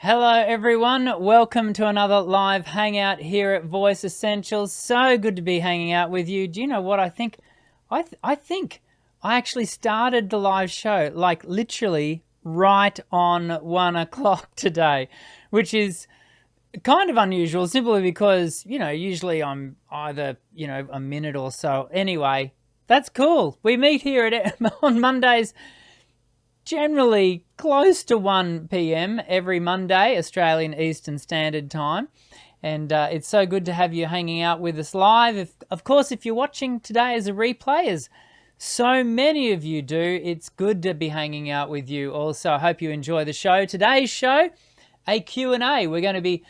Hello everyone, welcome to another live hangout here at Voice Essentials. So good to be hanging out with you. Do you know what I think? I think I actually started the live show like literally right on 1 o'clock today, which is kind of unusual simply because, usually I'm either, a minute or so. Anyway, that's cool. We meet here on Mondays generally close to 1 p.m. every Monday, Australian Eastern Standard Time. And it's so good to have you hanging out with us live. Of course, if you're watching today as a replay, as so many of you do, it's good to be hanging out with you also. I hope you enjoy the show. Today's show, a Q&A. We're going to be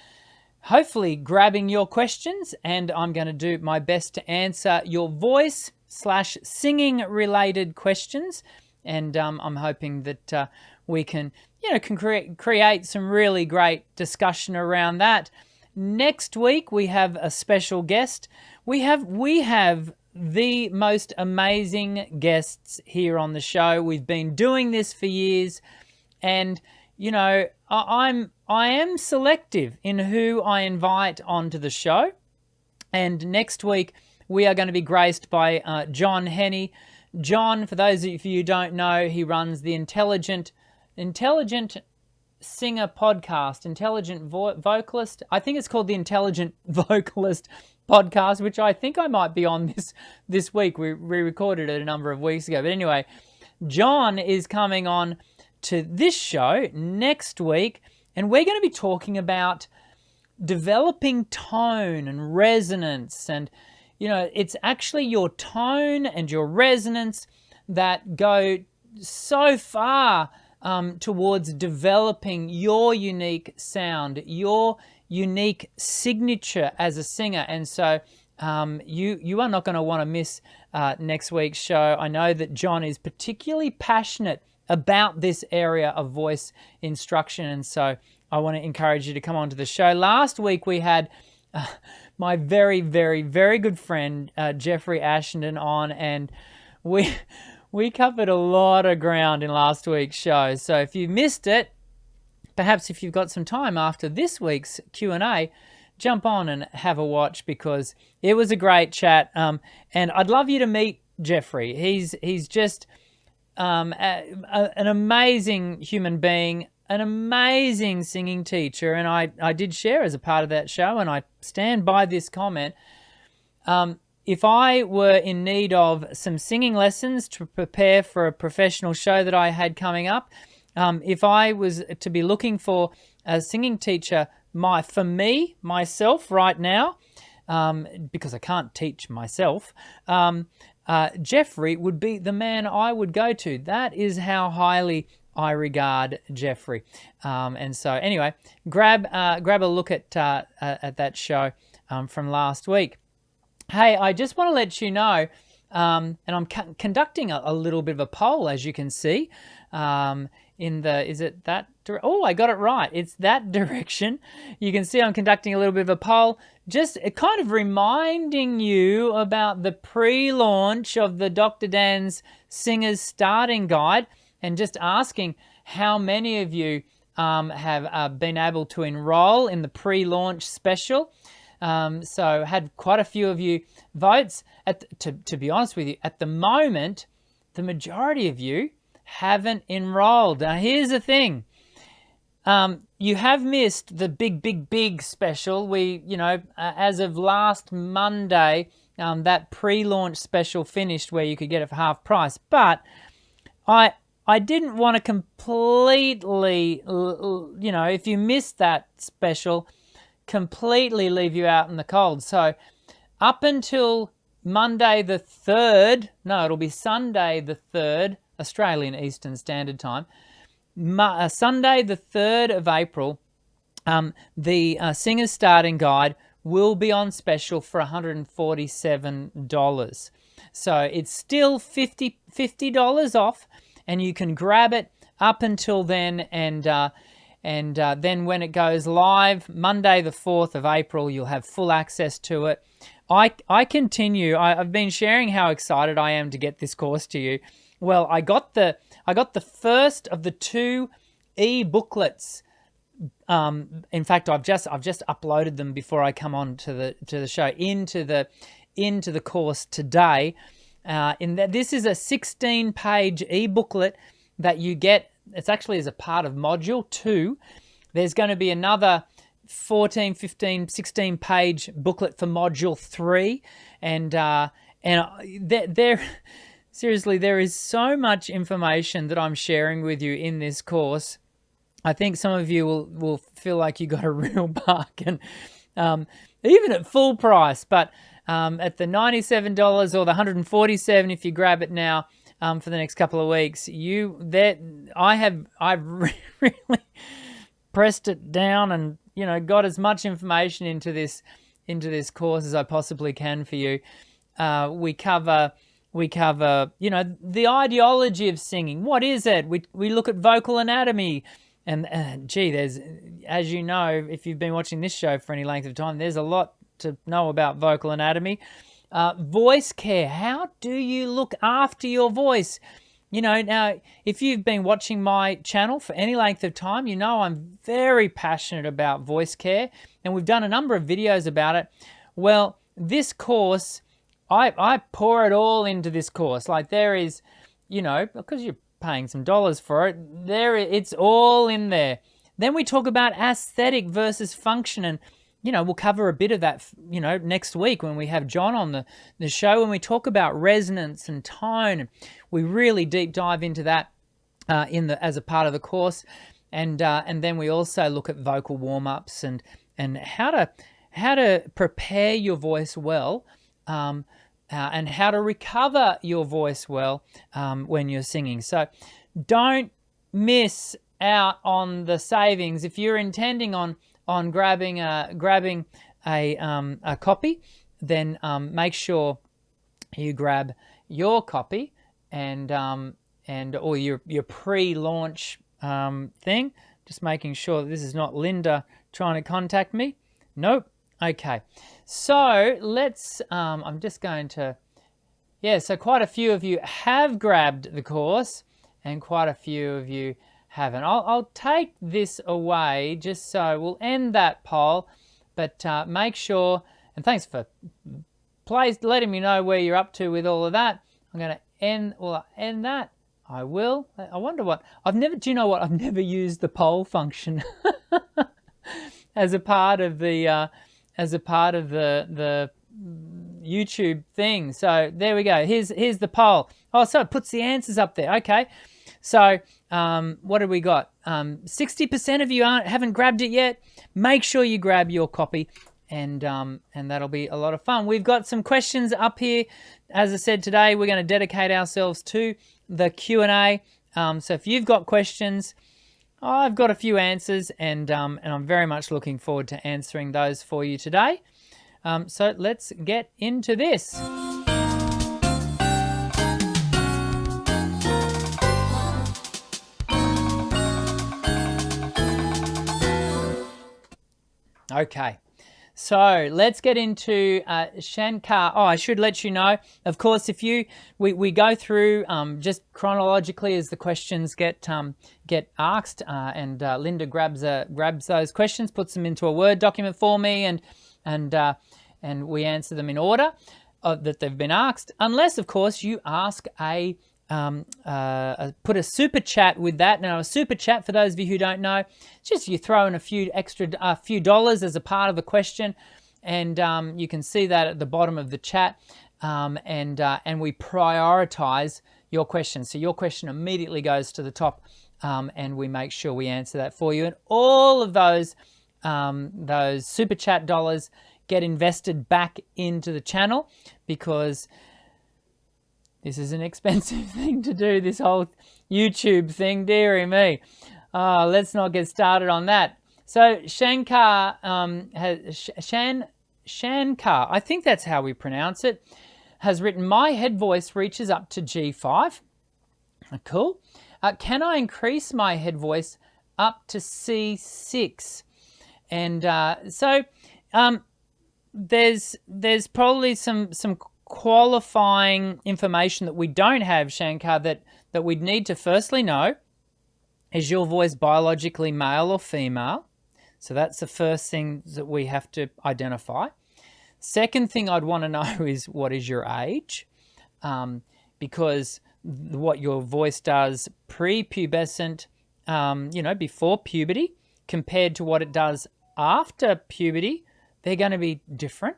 hopefully grabbing your questions, and I'm going to do my best to answer your voice/singing related questions. And I'm hoping that we can create some really great discussion around that. Next week we have a special guest. We have the most amazing guests here on the show. We've been doing this for years, and I am selective in who I invite onto the show. And next week we are going to be graced by John Henny. John, for those of you who don't know, he runs the Intelligent Singer podcast, Intelligent Vocalist. I think it's called the Intelligent Vocalist podcast, which I think I might be on this week. We recorded it a number of weeks ago. But anyway, John is coming on to this show next week, and we're going to be talking about developing tone and resonance, and it's actually your tone and your resonance that go so far towards developing your unique sound, your unique signature as a singer. And so you are not going to want to miss next week's show. I know that John is particularly passionate about this area of voice instruction, and so I want to encourage you to come onto the show. Last week we had my very, very, very good friend Jeffrey Ashenden on, and we covered a lot of ground in last week's show. So if you missed it, perhaps if you've got some time after this week's Q&A, jump on and have a watch, because it was a great chat. And I'd love you to meet Jeffrey. He's just an amazing human being, an amazing singing teacher, and I did share as a part of that show, and I stand by this comment. If I were in need of some singing lessons to prepare for a professional show that I had coming up, if I was to be looking for a singing teacher for myself right now, because I can't teach myself, Jeffrey would be the man I would go to. That is how highly I regard Jeffrey. And so anyway, grab a look at that show from last week. Hey, I just want to let you know, and I'm conducting a little bit of a poll, as you can see, is it that? Oh, I got it right. It's that direction. You can see I'm conducting a little bit of a poll, just kind of reminding you about the pre-launch of the Dr. Dan's Singer's Starting Guide, and just asking how many of you have been able to enroll in the pre-launch special. So had quite a few of you votes. To be honest with you, at the moment, the majority of you haven't enrolled. Now, here's the thing. You have missed the big special. As of last Monday, that pre-launch special finished where you could get it for half price. But I didn't want to completely, if you missed that special, completely leave you out in the cold. So up until Monday the 3rd, no, it'll be Sunday the 3rd, Australian Eastern Standard Time, Sunday the 3rd of April, the Singer's Starting Guide will be on special for $147. So it's still $50 off, and you can grab it up until then, and then when it goes live, Monday the 4th of April, you'll have full access to it. I continue. I've been sharing how excited I am to get this course to you. Well, I got the first of the 2 e-booklets In fact, I've just uploaded them before I come on to the show into the course today. This is a 16-page e-booklet that you get. It's actually as a part of module 2. There's going to be another 14, 15, 16-page booklet for module 3, and there seriously, there is so much information that I'm sharing with you in this course. I think some of you will feel like you got a real bargain, even at full price. But at the $97 or the $147 if you grab it now for the next couple of weeks, I've really pressed it down and got as much information into this course as I possibly can for you. We cover the ideology of singing. What is it? We look at vocal anatomy. And there's, as you know, if you've been watching this show for any length of time, there's a lot to know about vocal anatomy. Voice care. How do you look after your voice? Now, if you've been watching my channel for any length of time, I'm very passionate about voice care, and we've done a number of videos about it. Well, this course, I pour it all into this course. Like there is, because you're paying some dollars for it, it's all in there. Then we talk about aesthetic versus function, and we'll cover a bit of that next week when we have John on the show, when we talk about resonance and tone. We really deep dive into that as a part of the course, and then we also look at vocal warm-ups and how to prepare your voice well, and how to recover your voice well when you're singing. So don't miss out on the savings. If you're intending on grabbing a copy, then make sure you grab your copy or your pre-launch thing. Just making sure that this is not Linda trying to contact me. Nope. Okay, so let's, I'm just going to, so quite a few of you have grabbed the course and quite a few of you haven't. I'll take this away just so we'll end that poll, but make sure, and thanks for letting me know where you're up to with all of that. I'm going to end that. I will. I wonder what, do you know what? I've never used the poll function as a part of the YouTube thing. So there we go. Here's the poll. Oh, so it puts the answers up there. Okay. So what have we got? 60% of you haven't grabbed it yet. Make sure you grab your copy, and that'll be a lot of fun. We've got some questions up here. As I said, today we're going to dedicate ourselves to the Q&A. So if you've got questions, I've got a few answers, and I'm very much looking forward to answering those for you today. So let's get into this. Okay, so let's get into Shankar. Oh, I should let you know, of course, if we go through just chronologically as the questions get asked, and Linda grabs those questions, puts them into a Word document for me, and we answer them in order that they've been asked, unless, of course, you ask put a super chat with that. Now, a super chat, for those of you who don't know, it's just you throw in a few dollars as a part of the question, and you can see that at the bottom of the chat, and we prioritize your question. So your question immediately goes to the top, and we make sure we answer that for you. And all of those super chat dollars get invested back into the channel, because this is an expensive thing to do, this whole YouTube thing, dearie me. Let's not get started on that. So Shankar, Shankar, I think that's how we pronounce it, has written, my head voice reaches up to G5. Cool. Can I increase my head voice up to C6? And so there's probably some qualifying information that we don't have, Shankar, that we'd need to firstly know. Is your voice biologically male or female? So that's the first thing that we have to identify. Second thing I'd want to know is what is your age, because what your voice does pre-pubescent, before puberty, compared to what it does after puberty, they're going to be different.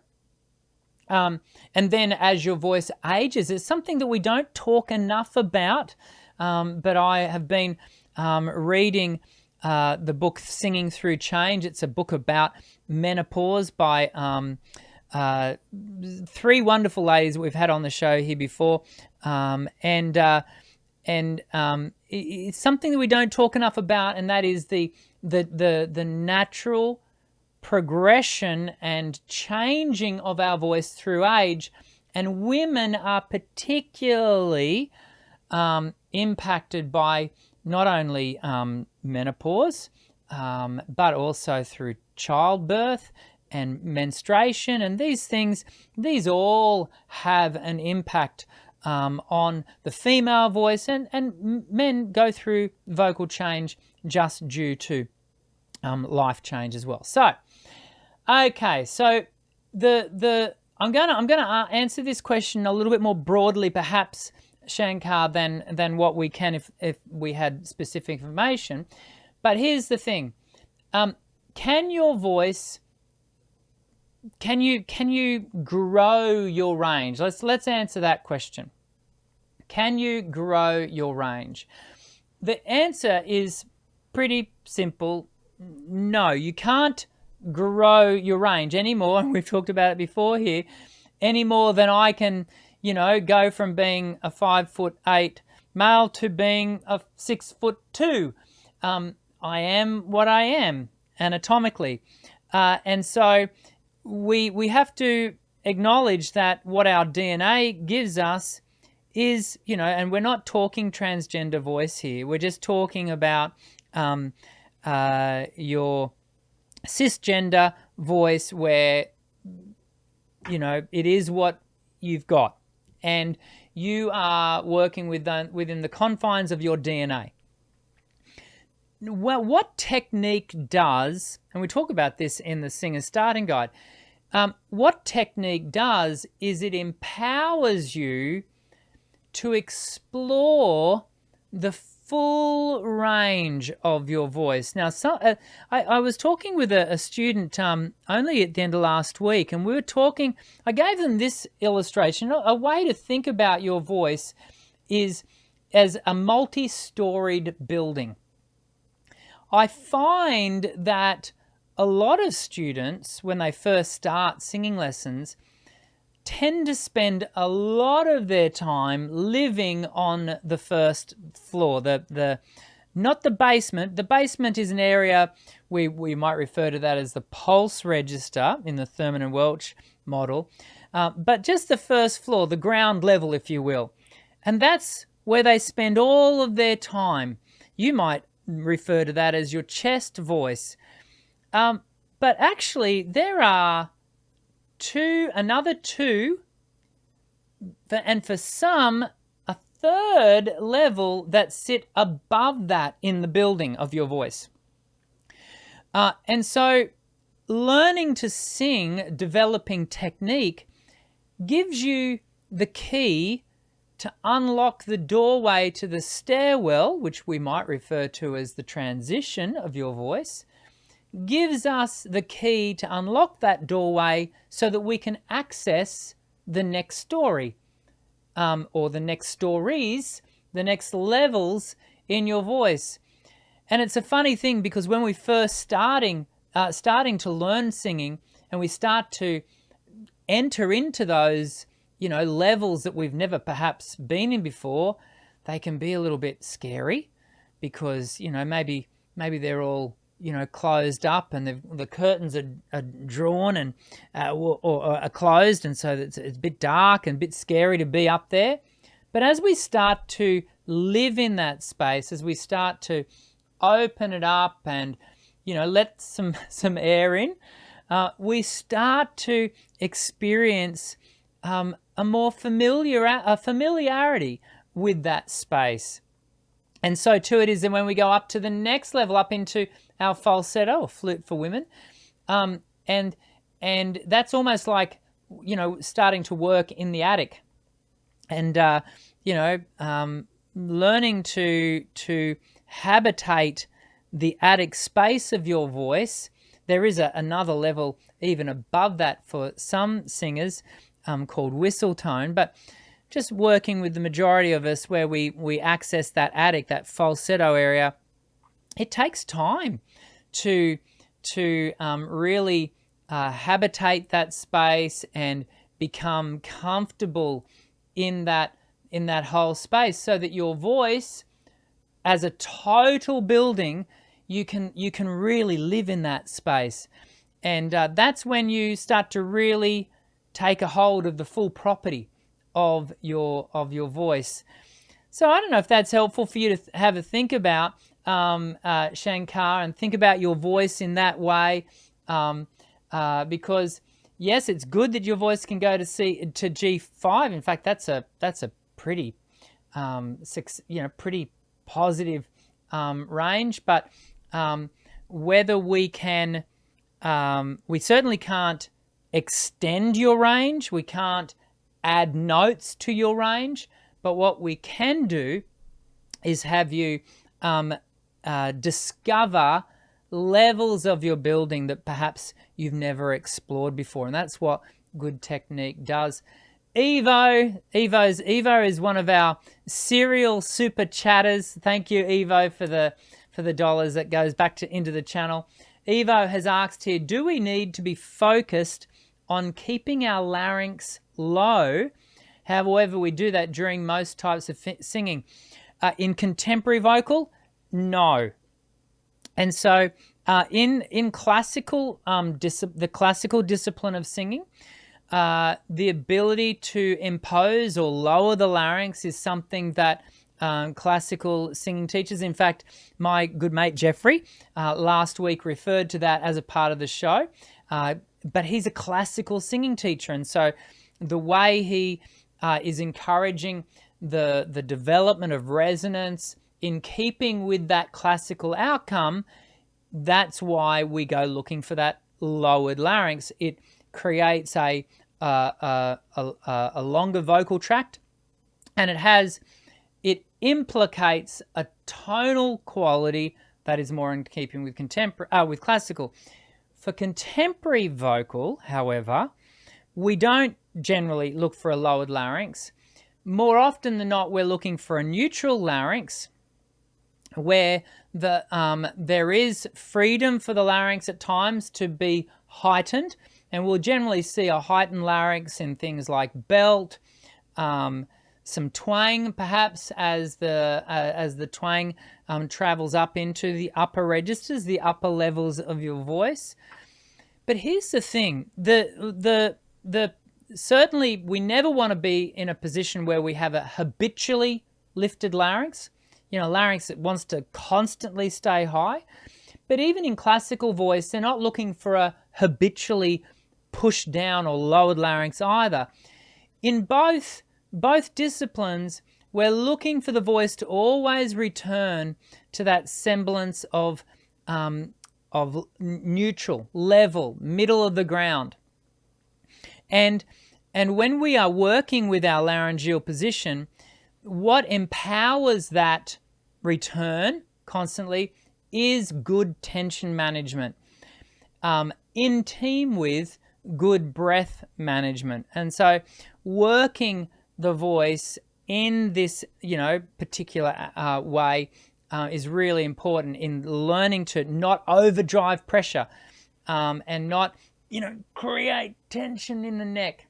And then as your voice ages, it's something that we don't talk enough about, but I have been reading the book Singing Through Change. It's a book about menopause by three wonderful ladies we've had on the show here before, and it's something that we don't talk enough about, and that is the natural progression and changing of our voice through age. And women are particularly impacted by not only menopause, but also through childbirth and menstruation, and these all have an impact on the female voice, and men go through vocal change just due to life change as well. So, okay, so I'm gonna answer this question a little bit more broadly, perhaps, Shankar, than what we can if we had specific information. But here's the thing: can your voice, can you grow your range? Let's answer that question. Can you grow your range? The answer is pretty simple. No, you can't grow your range anymore. We've talked about it before here. Any more than I can, go from being a 5'8" male to being a 6'2". I am what I am anatomically, and so we have to acknowledge that what our DNA gives us is, and we're not talking transgender voice here. We're just talking about your cisgender voice, where it is what you've got, and you are working within the confines of your DNA. Well, what technique does, and we talk about this in the Singer Starting Guide, what technique does is it empowers you to explore the full range of your voice. Now, I was talking with a student only at the end of last week, and we were talking, I gave them this illustration. A way to think about your voice is as a multi-storied building. I find that a lot of students, when they first start singing lessons, tend to spend a lot of their time living on the first floor, not the basement. The basement is an area we might refer to that as the pulse register in the Thurman and Welch model, but just the first floor, the ground level, if you will. And that's where they spend all of their time. You might refer to that as your chest voice. But actually, there are another two, and for some, a third level that sit above that in the building of your voice. And so learning to sing, developing technique, gives you the key to unlock the doorway to the stairwell, which we might refer to as the transition of your voice, gives us the key to unlock that doorway so that we can access the next story, or the next stories, the next levels in your voice. And it's a funny thing, because when we first starting to learn singing, and we start to enter into those levels that we've never perhaps been in before, they can be a little bit scary, because maybe they're all closed up, and the curtains are drawn and or are closed, and so it's a bit dark and a bit scary to be up there. But as we start to live in that space, as we start to open it up and let some air in, we start to experience a more familiarity with that space. And so too it is that when we go up to the next level, up into our falsetto, or flute for women. And that's almost like, you know, starting to work in the attic, and you know, learning to habitate the attic space of your voice. There is another level even above that for some singers, called whistle tone, but just working with the majority of us where we access that attic, that falsetto area, it takes time to really habitate that space and become comfortable in that whole space, so that your voice as a total building, you can really live in that space. And that's when you start to really take a hold of the full property of your voice. So I don't know if that's helpful for you to have a think about, Shankar, and think about your voice in that way, because yes, it's good that your voice can go to G5. In fact, that's a pretty pretty positive range. But whether we can, we certainly can't extend your range. We can't add notes to your range. But what we can do is have you discover levels of your building that perhaps you've never explored before. And that's what good technique does. Evo is one of our serial super chatters. Thank you, Evo, for the dollars that goes back into the channel. Evo has asked here, do we need to be focused on keeping our larynx low? However, we do that during most types of singing. In contemporary vocal, no. And so in classical, the classical discipline of singing, the ability to impose or lower the larynx is something that classical singing teachers, in fact, my good mate Jeffrey last week referred to that as a part of the show, but he's a classical singing teacher, and so the way he is encouraging the development of resonance in keeping with that classical outcome, that's why we go looking for that lowered larynx. It creates a longer vocal tract, and it implicates a tonal quality that is more in keeping with with classical. For contemporary vocal, however, we don't generally look for a lowered larynx. More often than not, we're looking for a neutral larynx, where there is freedom for the larynx at times to be heightened, and we'll generally see a heightened larynx in things like belt, some twang perhaps as the twang travels up into the upper registers, the upper levels of your voice. But here's the thing: certainly we never want to be in a position where we have a habitually lifted larynx, larynx that wants to constantly stay high. But even in classical voice, they're not looking for a habitually pushed down or lowered larynx either. In both disciplines, we're looking for the voice to always return to that semblance of neutral, level, middle of the ground. And when we are working with our laryngeal position, what empowers that return constantly is good tension management, in team with good breath management. And so working the voice in this, particular way is really important in learning to not overdrive pressure and not, create tension in the neck.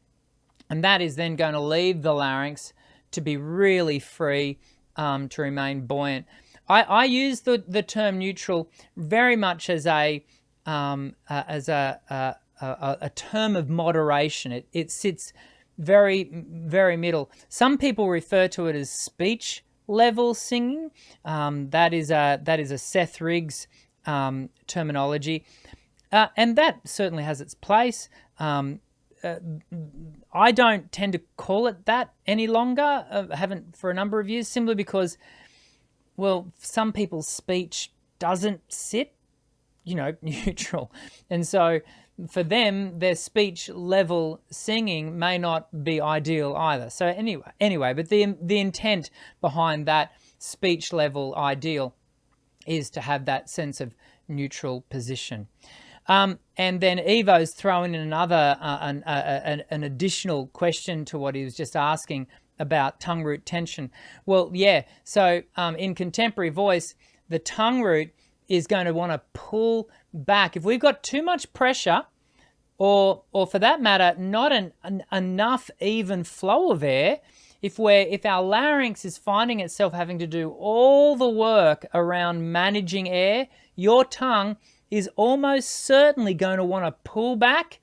And that is then going to leave the larynx to be really free, to remain buoyant. I use the term neutral very much as a term of moderation. It sits very, very middle. Some people refer to it as speech level singing. That is a Seth Riggs terminology, and that certainly has its place. I don't tend to call it that any longer. I haven't for a number of years, simply because, well, some people's speech doesn't sit neutral. And so for them, their speech level singing may not be ideal either. So anyway, but the intent behind that speech level ideal is to have that sense of neutral position. And then Evo's throwing in another, an additional question to what he was just asking about tongue root tension. Well, yeah, so in contemporary voice, the tongue root is going to want to pull back. If we've got too much pressure, or for that matter, not enough even flow of air, if our larynx is finding itself having to do all the work around managing air, your tongue is almost certainly going to want to pull back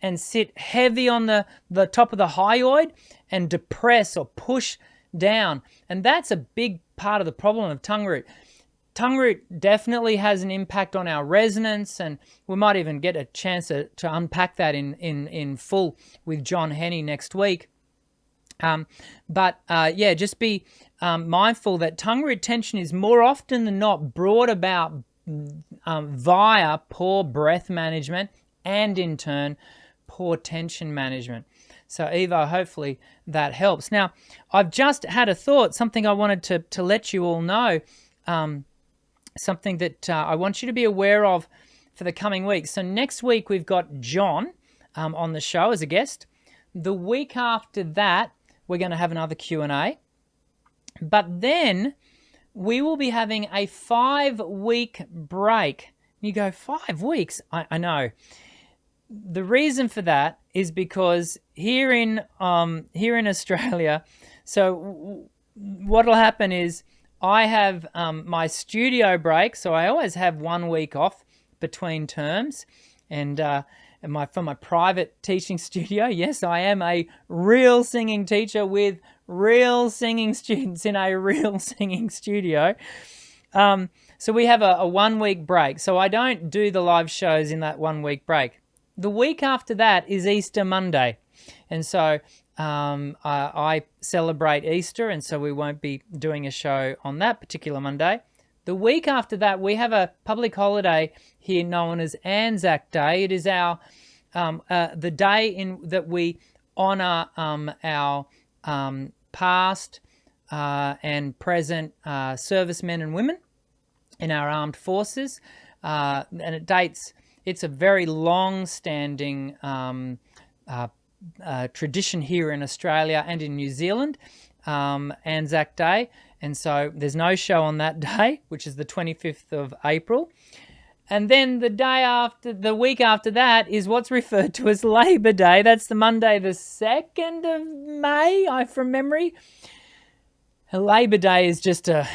and sit heavy on the top of the hyoid and depress or push down. And that's a big part of the problem of tongue root. Tongue root definitely has an impact on our resonance, and we might even get a chance to unpack that in full with John Henny next week. Just be mindful that tongue root tension is more often than not brought about via poor breath management and in turn poor tension management. So Evo, hopefully that helps. Now, I've just had a thought, something I wanted to let you all know, something that I want you to be aware of for the coming weeks. So next week we've got John on the show as a guest. The week after that, we're going to have another Q&A. But then we will be having a 5-week break. You go, 5 weeks? I know. The reason for that is because here in Australia, so what'll happen is I have my studio break, so I always have 1 week off between terms, and from my private teaching studio. Yes, I am a real singing teacher with real singing students in a real singing studio. So we have a 1 week break. So I don't do the live shows in that 1 week break. The week after that is Easter Monday. And so I celebrate Easter, and so we won't be doing a show on that particular Monday. The week after that, we have a public holiday here known as Anzac Day. It is our the day that we honour our past and present servicemen and women in our armed forces, and it dates. It's a very long-standing tradition here in Australia and in New Zealand, Anzac Day. And so there's no show on that day, which is the 25th of April. And then the week after that is what's referred to as Labor Day. That's the Monday, the 2nd of May, from memory. Labor Day is just a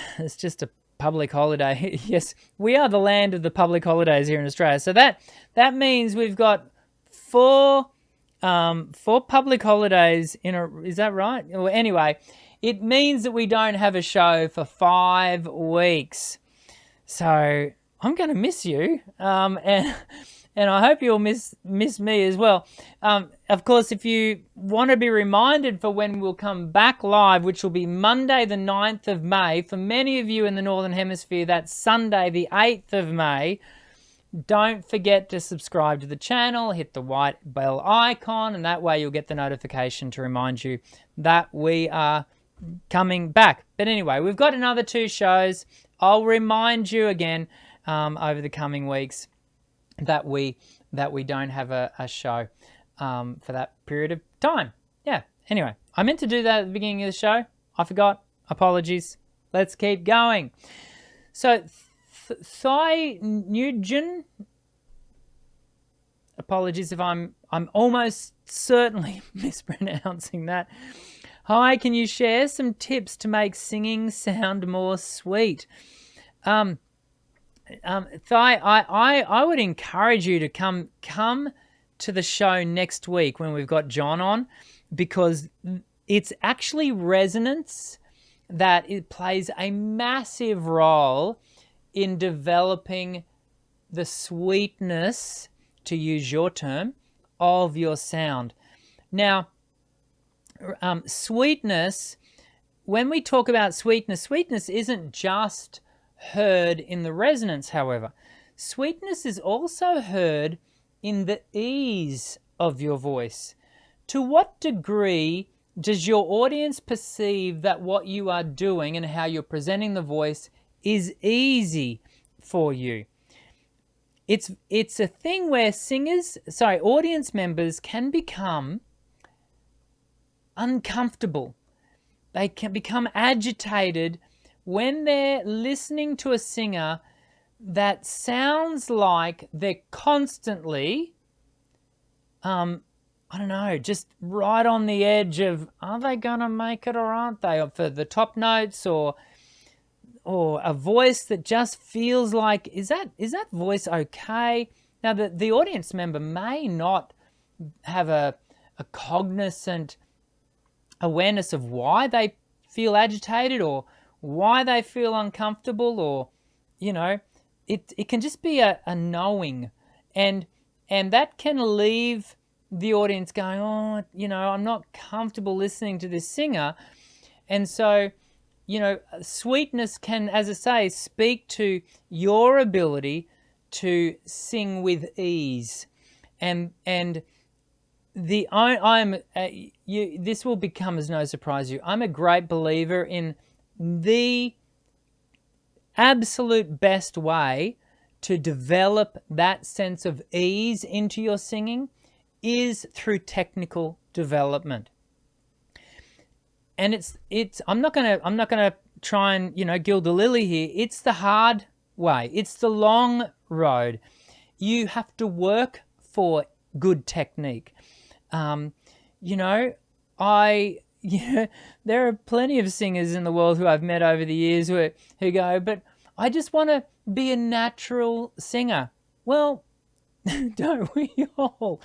public holiday. Yes, we are the land of the public holidays here in Australia. So that means we've got four public holidays is that right? Well, anyway, it means that we don't have a show for 5 weeks. So I'm going to miss you, and I hope you'll miss me as well. Of course, if you want to be reminded for when we'll come back live, which will be Monday the 9th of May, for many of you in the Northern Hemisphere, that's Sunday the 8th of May, don't forget to subscribe to the channel, hit the white bell icon, and that way you'll get the notification to remind you that we are coming back. But anyway, we've got another 2 shows. I'll remind you again over the coming weeks that we don't have a show for that period of time. Yeah, anyway, I meant to do that at the beginning of the show. I forgot. Apologies. Let's keep going. So, Thinugen, apologies if I'm almost certainly mispronouncing that. Hi, can you share some tips to make singing sound more sweet? Thai, I would encourage you to come to the show next week when we've got John on, because it's actually resonance that it plays a massive role in developing the sweetness, to use your term, of your sound. Now, sweetness, when we talk about sweetness isn't just heard in the resonance, however. Sweetness is also heard in the ease of your voice. To what degree does your audience perceive that what you are doing and how you're presenting the voice is easy for you? It's a thing where audience members can become uncomfortable. They can become agitated when they're listening to a singer that sounds like they're constantly, I don't know, just right on the edge of, are they going to make it or aren't they? Or for the top notes, or a voice that just feels like, is that voice okay? Now, the audience member may not have a cognizant awareness of why they feel agitated or why they feel uncomfortable, or, it can just be a knowing, and that can leave the audience going, oh, I'm not comfortable listening to this singer. And so, sweetness can, as I say, speak to your ability to sing with ease, and this will become as no surprise to you. I'm a great believer in the absolute best way to develop that sense of ease into your singing is through technical development. And I'm not gonna try and gild the lily here. It's the hard way. It's the long road. You have to work for good technique. There are plenty of singers in the world who I've met over the years who go, but I just want to be a natural singer. Well, don't we all?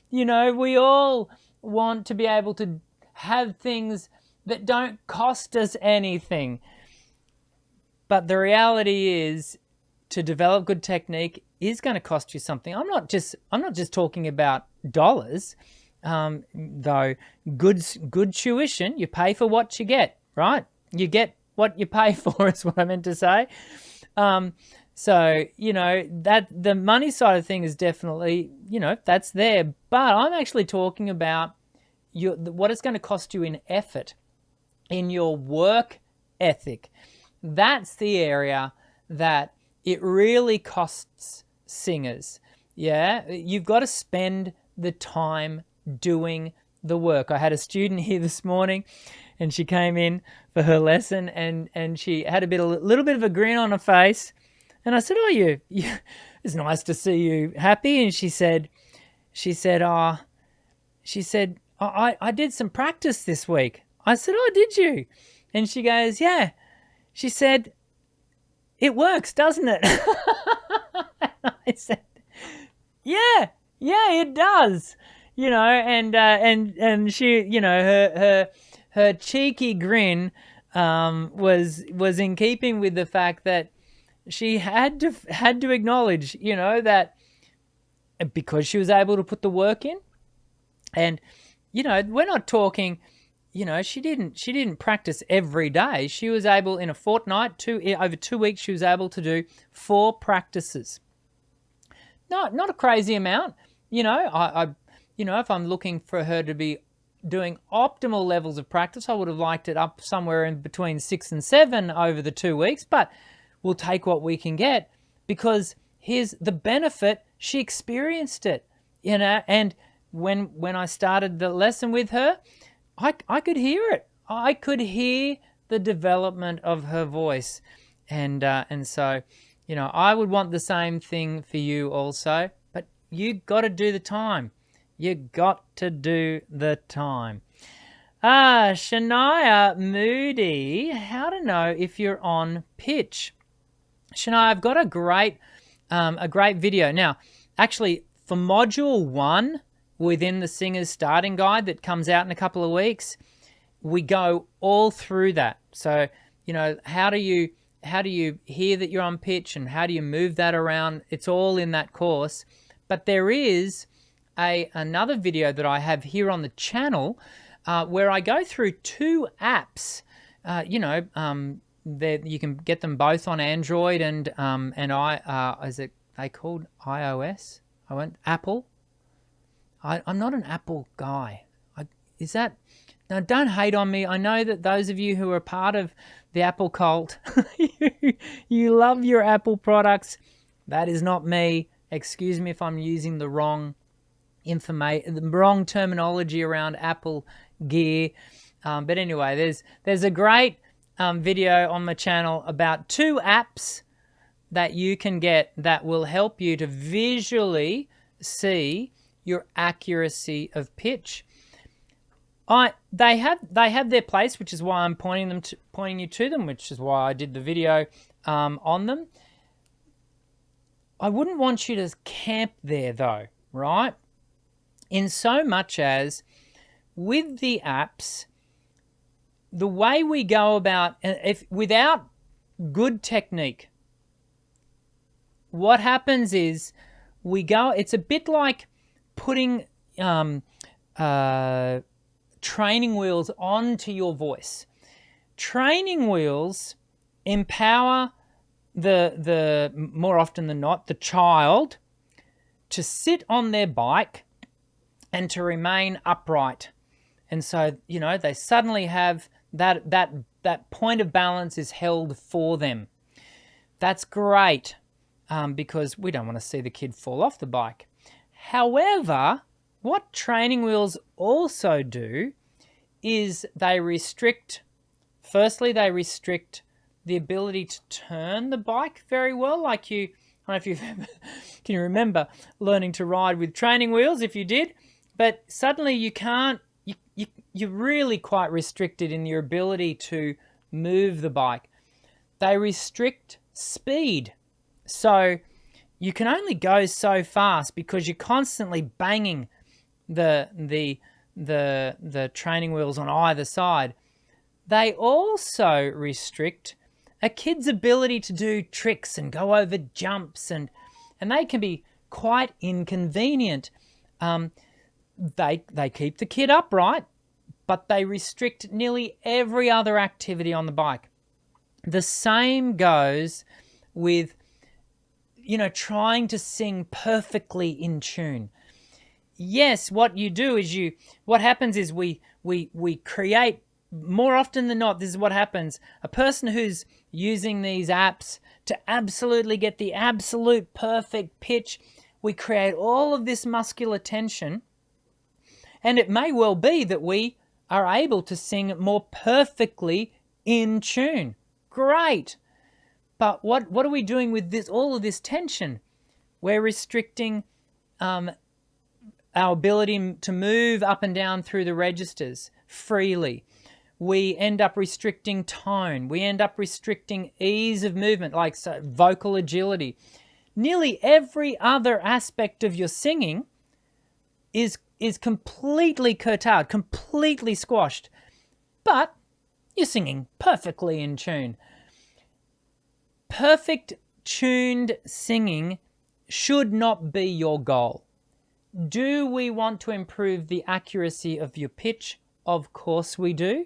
We all want to be able to have things that don't cost us anything. But the reality is, to develop good technique is going to cost you something. I'm not just talking about dollars. Though good tuition, you pay for what you get, right? You get what you pay for is what I meant to say. So, that the money side of things is definitely, that's there. But I'm actually talking about what it's going to cost you in effort, in your work ethic. That's the area that it really costs singers. Yeah, you've got to spend the time doing the work. I had a student here this morning, and she came in for her lesson, and she had a little bit of a grin on her face, and I said, "Oh, you it's nice to see you happy." And she said, I did some practice this week." I said, "Oh, did you?" And she goes, "Yeah." She said, "It works, doesn't it?" I said, "Yeah, it does." And she, her cheeky grin was in keeping with the fact that she had to acknowledge, that because she was able to put the work in, and we're not talking, she didn't practice every day. She was able, in a fortnight, over 2 weeks, she was able to do 4 practices. Not a crazy amount, if I'm looking for her to be doing optimal levels of practice, I would have liked it up somewhere in between 6 and 7 over the 2 weeks, but we'll take what we can get, because here's the benefit. She experienced it, and when I started the lesson with her, I could hear it. I could hear the development of her voice. And so, I would want the same thing for you also, but you got to do the time. You got to do the time. Shania Moody, how to know if you're on pitch. Shania, I've got a great video. Now, actually, for module 1 within the Singer's Starting Guide that comes out in a couple of weeks, we go all through that. So, how do you hear that you're on pitch, and how do you move that around? It's all in that course. But there is another video that I have here on the channel where I go through 2 apps. You can get them both on Android and they called iOS? I went Apple. I'm not an Apple guy. Is that... Now, don't hate on me. I know that those of you who are part of the Apple cult, you love your Apple products. That is not me. Excuse me if I'm using the wrong terminology around Apple gear. But anyway, there's a great video on my channel about 2 apps that you can get that will help you to visually see your accuracy of pitch. They have their place, which is why I'm pointing you to them, which is why I did the video on them. I wouldn't want you to camp there though, right? In so much as with the apps, the way we go about, without good technique, what happens is it's a bit like putting training wheels onto your voice. Training wheels empower the more often than not, the child to sit on their bike and to remain upright. And so, they suddenly have that point of balance is held for them. That's great because we don't want to see the kid fall off the bike. However, what training wheels also do is they restrict the ability to turn the bike very well. Like I don't know if you can you remember learning to ride with training wheels, if you did, but suddenly you can't, you're really quite restricted in your ability to move the bike. They restrict speed. So you can only go so fast because you're constantly banging the training wheels on either side. They also restrict a kid's ability to do tricks and go over jumps, and they can be quite inconvenient. They keep the kid upright, but they restrict nearly every other activity on the bike. The same goes with, trying to sing perfectly in tune. Yes, what you do is what happens is we create, more often than not, this is what happens. A person who's using these apps to absolutely get the absolute perfect pitch, we create all of this muscular tension, and it may well be that we are able to sing more perfectly in tune. Great. But what are we doing with all of this tension? We're restricting our ability to move up and down through the registers freely. We end up restricting tone. We end up restricting ease of movement, like vocal agility. Nearly every other aspect of your singing is completely curtailed, completely squashed. But you're singing perfectly in tune. Perfect tuned singing should not be your goal. Do we want to improve the accuracy of your pitch? Of course we do.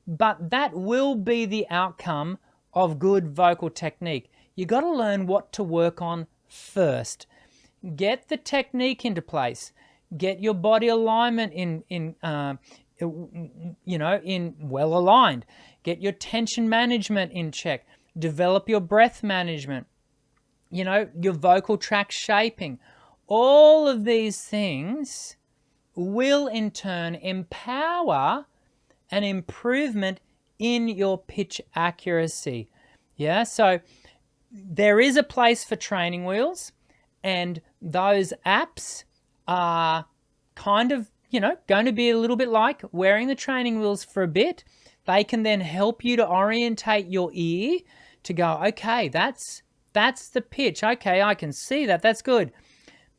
But that will be the outcome of good vocal technique. You got to learn what to work on first. Get the technique into place. Get your body alignment in well aligned. Get your tension management in check. Develop your breath management. Your vocal tract shaping. All of these things will in turn empower an improvement in your pitch accuracy. Yeah, so there is a place for training wheels, and those apps are kind of, going to be a little bit like wearing the training wheels for a bit. They can then help you to orientate your ear to go, okay, that's the pitch. Okay, I can see that. That's good.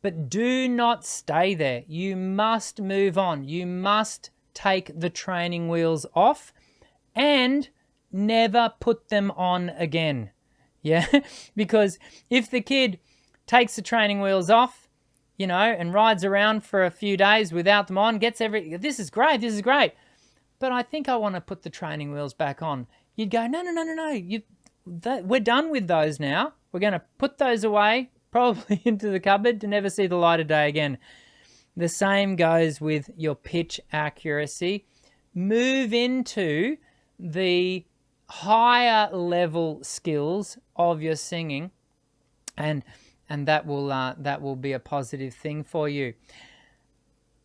But do not stay there. You must move on. You must take the training wheels off and never put them on again. Yeah, because if the kid takes the training wheels off, and rides around for a few days without them on, this is great, but I think I want to put the training wheels back on. You'd go, no, we're done with those now. We're going to put those away probably into the cupboard to never see the light of day again. The same goes with your pitch accuracy. Move into the higher level skills of your singing, and that will be a positive thing for you.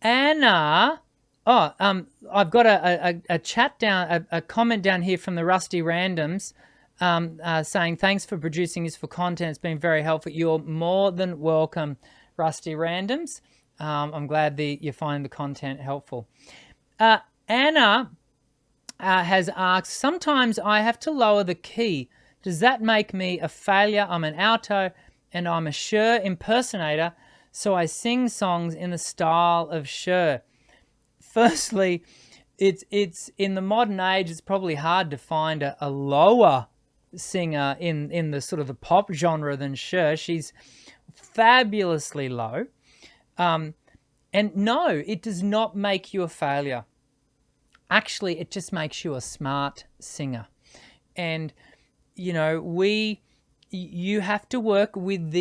Anna, I've got a chat down, a comment down here from the Rusty Randoms, saying thanks for producing useful content. It's been very helpful. You're more than welcome, Rusty Randoms. I'm glad that you find the content helpful. Anna has asked, sometimes I have to lower the key. Does that make me a failure? I'm an alto and I'm a Cher impersonator, so I sing songs in the style of Cher. Firstly, it's in the modern age, it's probably hard to find a lower singer in the sort of the pop genre than Cher. She's fabulously low. And no, it does not make you a failure. Actually, it just makes you a smart singer. And, you know, you have to work with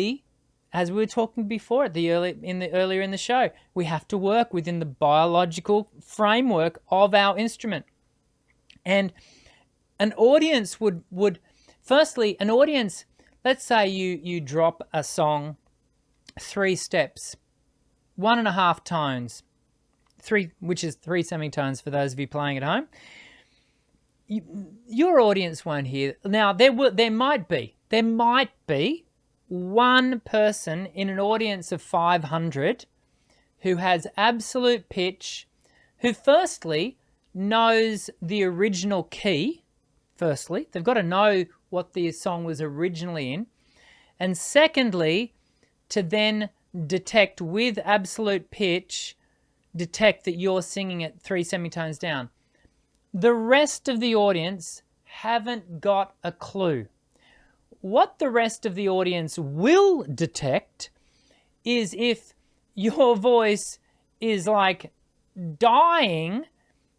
as we were talking before earlier in the show, we have to work within the biological framework of our instrument. And an audience would firstly, let's say you drop a song 3 steps, 1.5 tones, which is 3 semitones for those of you playing at home. Your audience won't hear. Now there might be one person in an audience of 500 who has absolute pitch, who firstly knows the original key. Firstly, they've got to know what the song was originally in, and secondly, to then detect with absolute pitch, detect that you're singing at 3 semitones down. The rest of the audience haven't got a clue. What the rest of the audience will detect is if your voice is like dying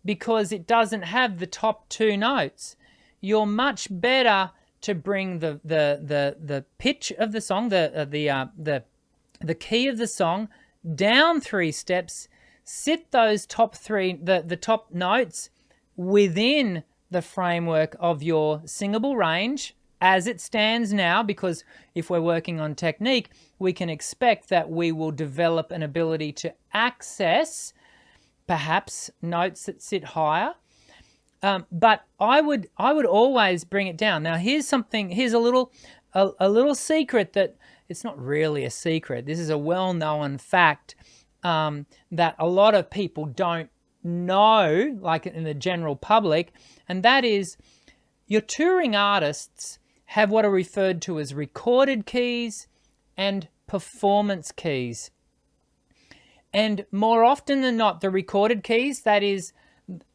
because it doesn't have the top 2 notes. You're much better to bring the pitch of the song, the key of the song down 3 steps, sit those top 3, the top notes within the framework of your singable range as it stands now, because if we're working on technique, we can expect that we will develop an ability to access perhaps notes that sit higher. But I would always bring it down. Now here's a little secret that it's not really a secret. This is a well-known fact that a lot of people don't know, like in the general public, and that is your touring artists have what are referred to as recorded keys and performance keys. And more often than not, the recorded keys, that is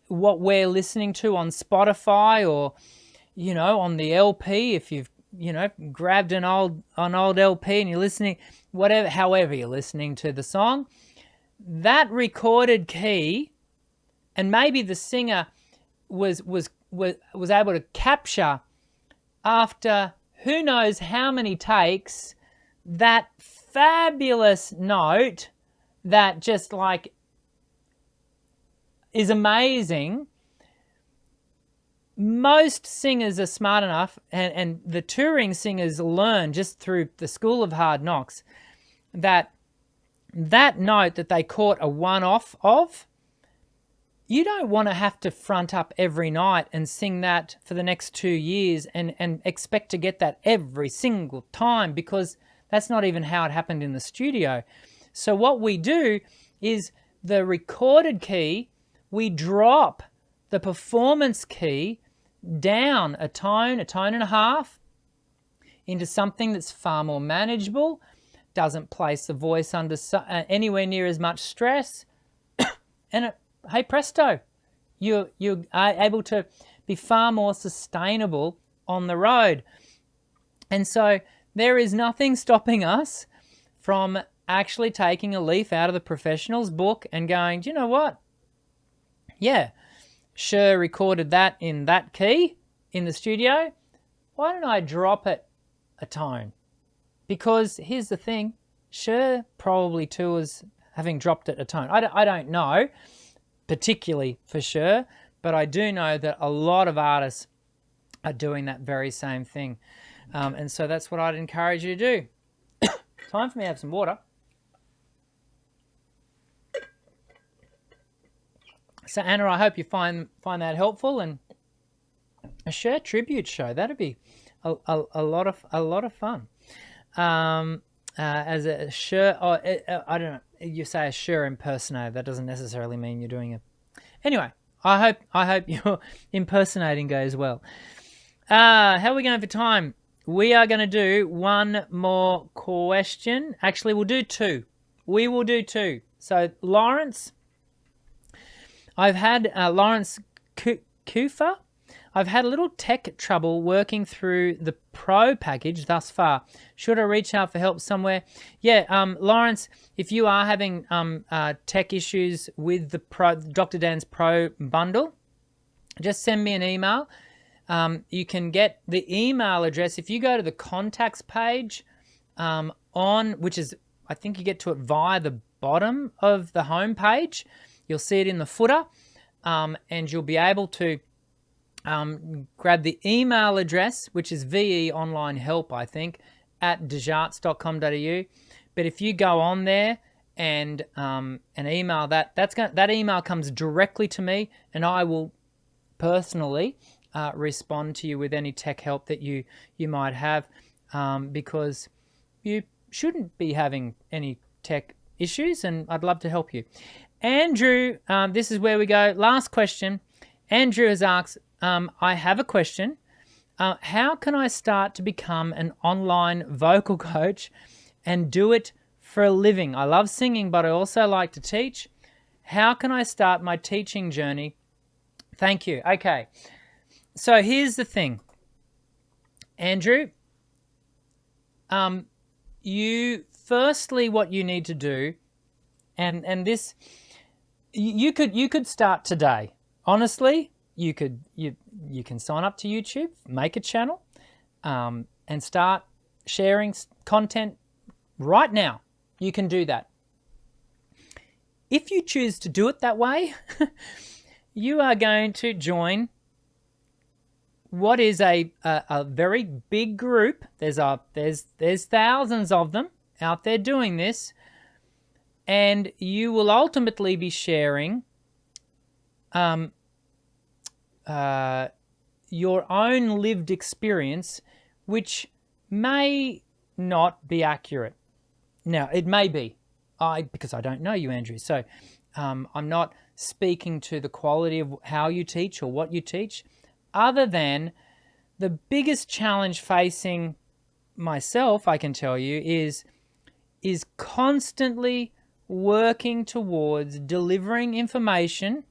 what we're listening to on Spotify or, you know, on the LP, if you've, you know, grabbed an old LP and you're listening, however you're listening to the song, that recorded key, and maybe the singer was able to capture after who knows how many takes that fabulous note that just like is amazing. Most singers are smart enough, and the touring singers learn just through the school of hard knocks that note that they caught a one-off of, you don't want to have to front up every night and sing that for the next 2 years and expect to get that every single time, because that's not even how it happened in the studio. So what we do is the recorded key, we drop the performance key down a tone and a half into something that's far more manageable, doesn't place the voice under anywhere near as much stress, and hey presto, you are able to be far more sustainable on the road. And so there is nothing stopping us from actually taking a leaf out of the professional's book and going, do you know what? Yeah, Cher recorded that in that key in the studio. Why don't I drop it a tone? because here's the thing, Cher probably tours having dropped it a tone. I don't know, particularly for Cher, but I do know that a lot of artists are doing that very same thing. And so that's what I'd encourage you to do. Time for me to have some water. So Anna, I hope you find that helpful, and a Cher tribute show, that'd be a lot of fun. As a Cher, I don't know. You say a Cher impersonator. That doesn't necessarily mean you're doing it. Anyway, I hope your impersonating goes well. How are we going for time? We are going to do one more question. Actually, we'll do two. We will do two. So Lawrence, I've had Lawrence Kufa. I've had a little tech trouble working through the Pro package thus far. Should I reach out for help somewhere? Yeah, Lawrence, if you are having tech issues with the Dr. Dan's Pro bundle, just send me an email. You can get the email address. If you go to the contacts page which is, I think you get to it via the bottom of the home page. You'll see it in the footer, and you'll be able to grab the email address, which is VE Online Help, I think, at desjarts.com.au. But if you go on there and email that email comes directly to me, and I will personally respond to you with any tech help that you might have, because you shouldn't be having any tech issues, and I'd love to help you. Andrew, this is where we go. Last question. Andrew has asked, I have a question. How can I start to become an online vocal coach and do it for a living? I love singing, but I also like to teach. How can I start my teaching journey? Thank you. Okay. So here's the thing, Andrew. What you need to do, and this, you could start today. Honestly, you can sign up to YouTube, make a channel, and start sharing content right now. You can do that. If you choose to do it that way, you are going to join what is a very big group. There's thousands of them out there doing this, and you will ultimately be sharing your own lived experience, which may not be accurate. Now, it may be, because I don't know you, Andrew. So I'm not speaking to the quality of how you teach or what you teach, other than the biggest challenge facing myself, I can tell you, is constantly working towards delivering information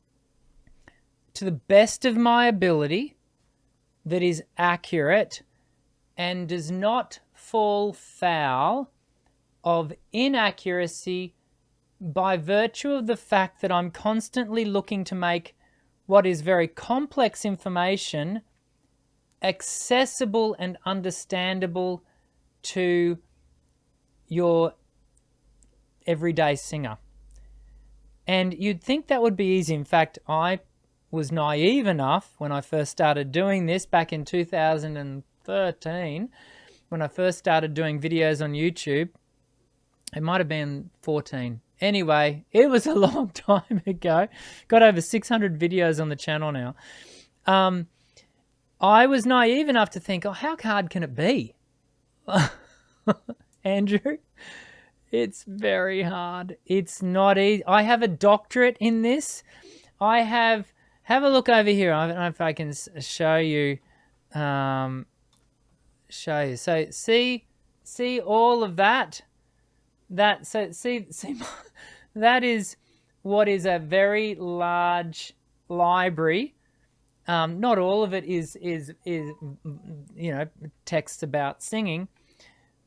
to the best of my ability that is accurate and does not fall foul of inaccuracy by virtue of the fact that I'm constantly looking to make what is very complex information accessible and understandable to your everyday singer. And you'd think that would be easy. In fact, I was naive enough when I first started doing this back in 2013, when I first started doing videos on YouTube. It might have been 14. Anyway, it was a long time ago. Got over 600 videos on the channel now. I was naive enough to think, how hard can it be? Andrew, it's very hard. It's not easy. I have a doctorate in this. Have a look over here. I don't know if I can show you. So see all of that. See that is what is a very large library. Not all of it is texts about singing,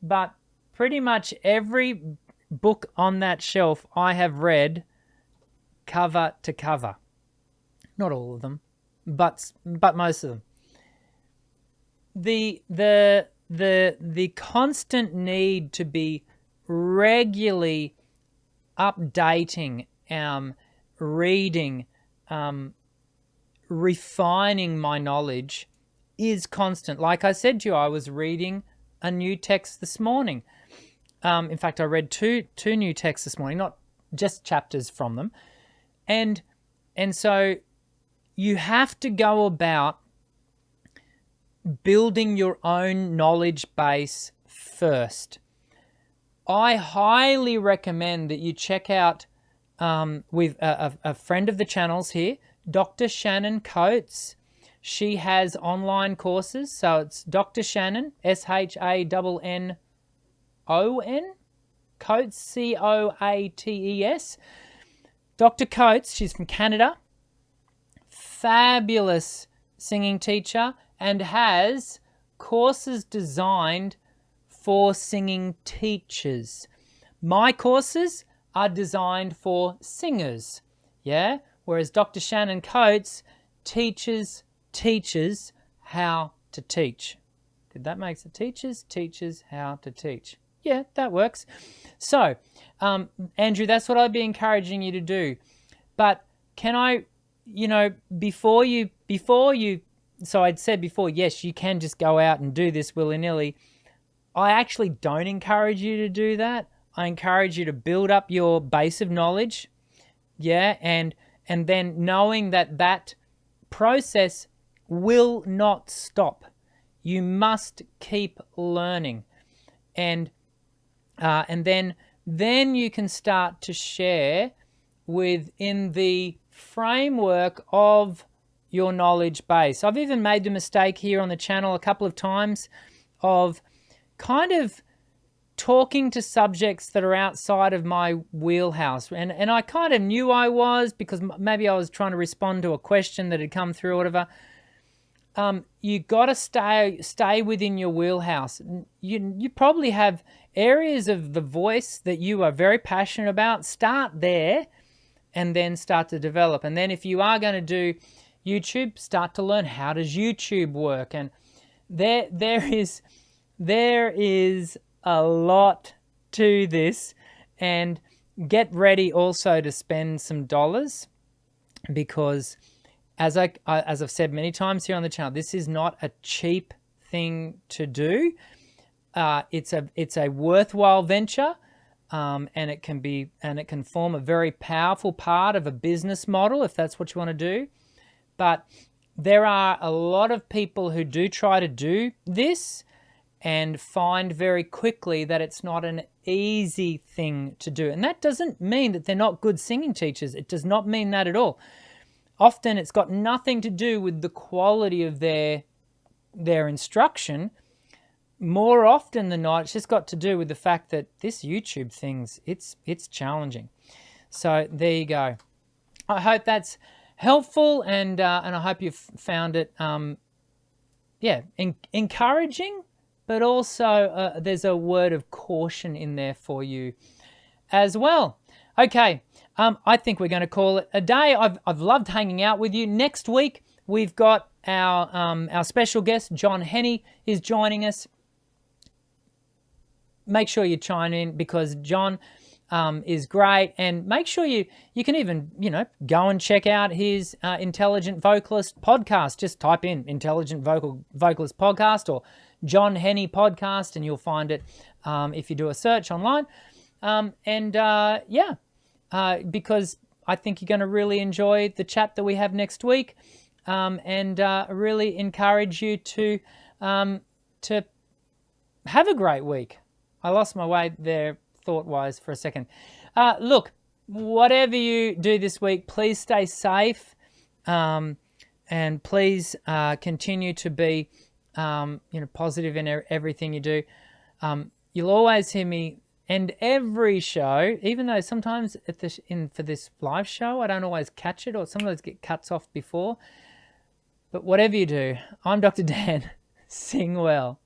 but pretty much every book on that shelf I have read cover to cover. Not all of them, but most of them. The the constant need to be regularly updating, reading, refining my knowledge is constant. Like I said to you, I was reading a new text this morning. In fact, I read two new texts this morning, not just chapters from them. And so you have to go about building your own knowledge base first. I highly recommend that you check out with a friend of the channel's here, Dr. Shannon Coates. She has online courses. So it's Dr. Shannon, SHANNON, Coates, COATES. Dr. Coates, she's from Canada. Fabulous singing teacher and has courses designed for singing teachers. My courses are designed for singers, yeah? Whereas Dr. Shannon Coates teaches teachers how to teach. Did that make sense? Teaches how to teach. Yeah, that works. So, Andrew, that's what I'd be encouraging you to do. But can I, before you, so I'd said before, yes, you can just go out and do this willy-nilly. I actually don't encourage you to do that. I encourage you to build up your base of knowledge, yeah, and then knowing that process will not stop. You must keep learning, and then you can start to share within the framework of your knowledge base. I've even made the mistake here on the channel a couple of times of kind of talking to subjects that are outside of my wheelhouse. And I kind of knew I was, because maybe I was trying to respond to a question that had come through or whatever. You got to stay within your wheelhouse. You probably have areas of the voice that you are very passionate about. Start there and then start to develop. And then if you are going to do YouTube, start to learn how does YouTube work. And there is a lot to this, and get ready also to spend some dollars, because as I've said many times here on the channel, this is not a cheap thing to do. It's a worthwhile venture, and it can form a very powerful part of a business model if that's what you want to do. But there are a lot of people who do try to do this and find very quickly that it's not an easy thing to do. And that doesn't mean that they're not good singing teachers. It does not mean that at all. Often it's got nothing to do with the quality of their instruction. More often than not, it's just got to do with the fact that this YouTube thing's, it's challenging. So there you go. I hope that's helpful, and I hope you've found it, encouraging, but also there's a word of caution in there for you as well. Okay, I think we're going to call it a day. I've loved hanging out with you. Next week, we've got our special guest, John Henny, is joining us. Make sure you chime in, because John is great, and make sure you can even, go and check out his Intelligent Vocalist podcast. Just type in Intelligent Vocalist podcast or John Henny podcast, and you'll find it if you do a search online. Because I think you're going to really enjoy the chat that we have next week, and really encourage you to have a great week. I lost my way there thought-wise for a second. Look, whatever you do this week, please stay safe, and please continue to be positive in everything you do. You'll always hear me end every show, even though sometimes for this live show I don't always catch it, or sometimes get cuts off before. But whatever you do, I'm Dr. Dan. Sing well.